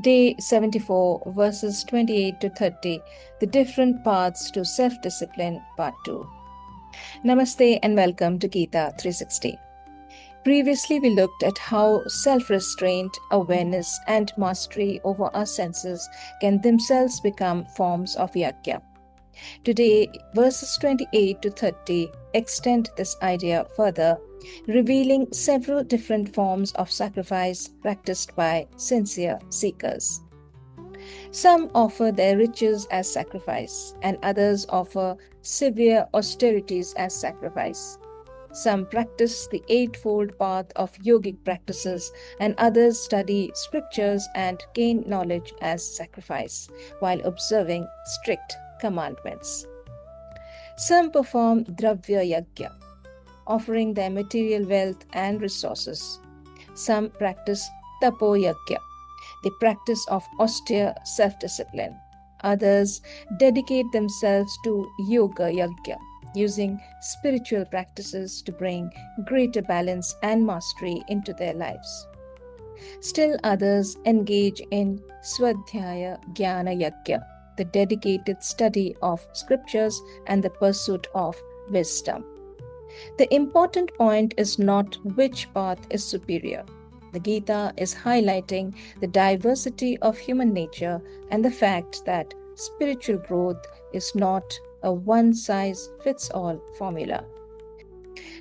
Day 74, verses 28 to 30, The Different Paths to Self-Discipline, Part 2. Namaste and welcome to Gita 360. Previously, we looked at how self-restraint, awareness, and mastery over our senses can themselves become forms of yajna. Today, verses 28 to 30 extend this idea further, revealing several different forms of sacrifice practiced by sincere seekers. Some offer their riches as sacrifice, and others offer severe austerities as sacrifice. Some practice the eightfold path of yogic practices, and others study scriptures and gain knowledge as sacrifice, while observing strict commandments. Some perform dravya yajna, offering their material wealth and resources. Some practice tapo yajna, the practice of austere self-discipline. Others dedicate themselves to yoga yajna, using spiritual practices to bring greater balance and mastery into their lives. Still others engage in swadhyaya jnana yajna, the dedicated study of scriptures and the pursuit of wisdom. The important point is not which path is superior. The Gita is highlighting the diversity of human nature and the fact that spiritual growth is not a one-size-fits-all formula.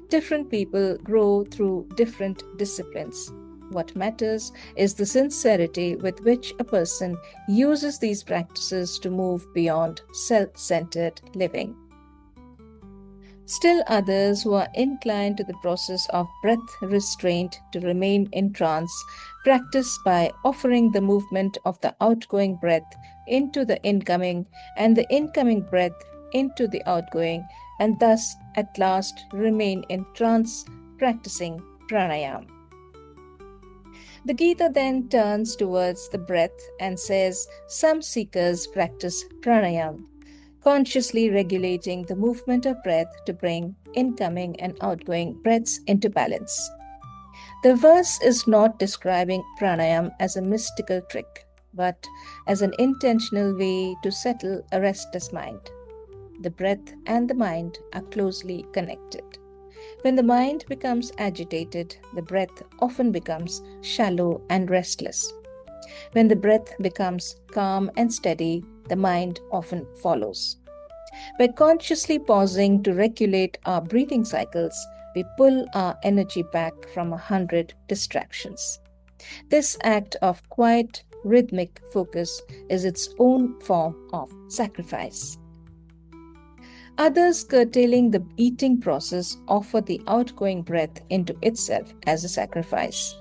Different people grow through different disciplines. What matters is the sincerity with which a person uses these practices to move beyond self-centered living. Still others who are inclined to the process of breath restraint to remain in trance practice by offering the movement of the outgoing breath into the incoming and the incoming breath into the outgoing, and thus at last remain in trance practicing pranayama. The Gita then turns towards the breath and says some seekers practice pranayama, consciously regulating the movement of breath to bring incoming and outgoing breaths into balance. The verse is not describing pranayama as a mystical trick, but as an intentional way to settle a restless mind. The breath and the mind are closely connected. When the mind becomes agitated, the breath often becomes shallow and restless. When the breath becomes calm and steady, the mind often follows. By consciously pausing to regulate our breathing cycles, we pull our energy back from 100 distractions. This act of quiet, rhythmic focus is its own form of sacrifice. Others, curtailing the eating process, offer the outgoing breath into itself as a sacrifice.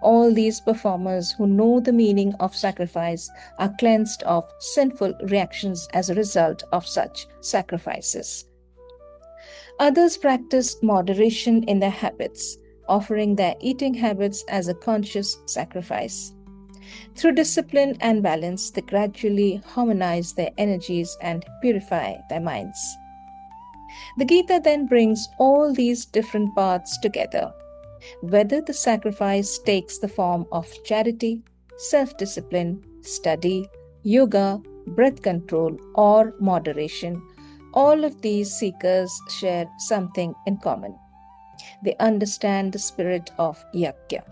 All these performers who know the meaning of sacrifice are cleansed of sinful reactions as a result of such sacrifices. Others practice moderation in their habits, offering their eating habits as a conscious sacrifice. Through discipline and balance, they gradually harmonize their energies and purify their minds. The Gita then brings all these different paths together. Whether the sacrifice takes the form of charity, self-discipline, study, yoga, breath control, or moderation, all of these seekers share something in common. They understand the spirit of yajna.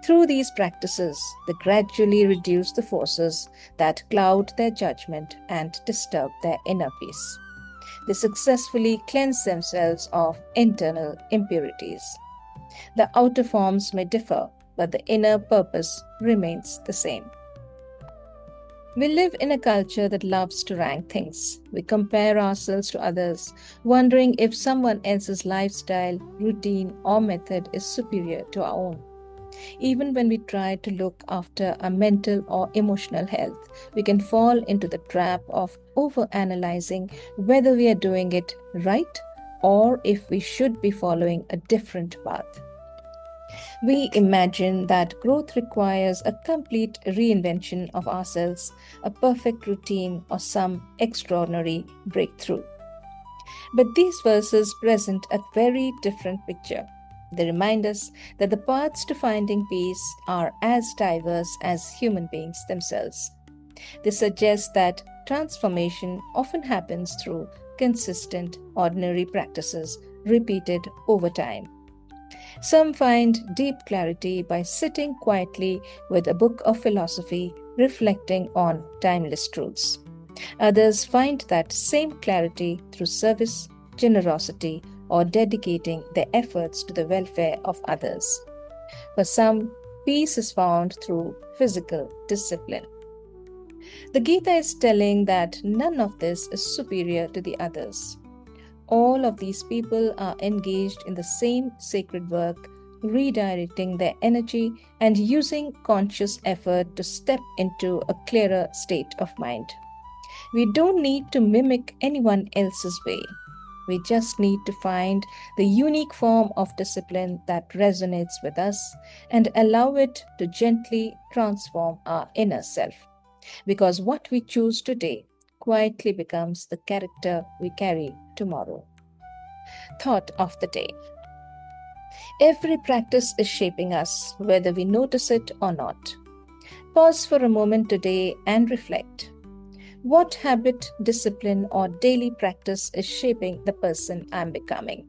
Through these practices, they gradually reduce the forces that cloud their judgment and disturb their inner peace. They successfully cleanse themselves of internal impurities. The outer forms may differ, but the inner purpose remains the same. We live in a culture that loves to rank things. We compare ourselves to others, wondering if someone else's lifestyle, routine, or method is superior to our own. Even when we try to look after our mental or emotional health, we can fall into the trap of overanalyzing whether we are doing it right or if we should be following a different path. We imagine that growth requires a complete reinvention of ourselves, a perfect routine, or some extraordinary breakthrough. But these verses present a very different picture. They remind us that the paths to finding peace are as diverse as human beings themselves. They suggest that transformation often happens through consistent, ordinary practices repeated over time. Some find deep clarity by sitting quietly with a book of philosophy, reflecting on timeless truths. Others find that same clarity through service, generosity, or dedicating their efforts to the welfare of others. For some, peace is found through physical discipline. The Gita is telling that none of this is superior to the others. All of these people are engaged in the same sacred work, redirecting their energy and using conscious effort to step into a clearer state of mind. We don't need to mimic anyone else's way. We just need to find the unique form of discipline that resonates with us and allow it to gently transform our inner self. Because what we choose today quietly becomes the character we carry tomorrow. Thought of the day. Every practice is shaping us, whether we notice it or not. Pause for a moment today and reflect. What habit, discipline, or daily practice is shaping the person I'm becoming?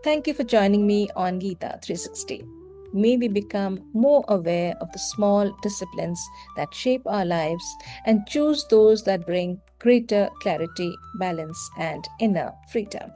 Thank you for joining me on Gita 360. May we become more aware of the small disciplines that shape our lives and choose those that bring greater clarity, balance, and inner freedom.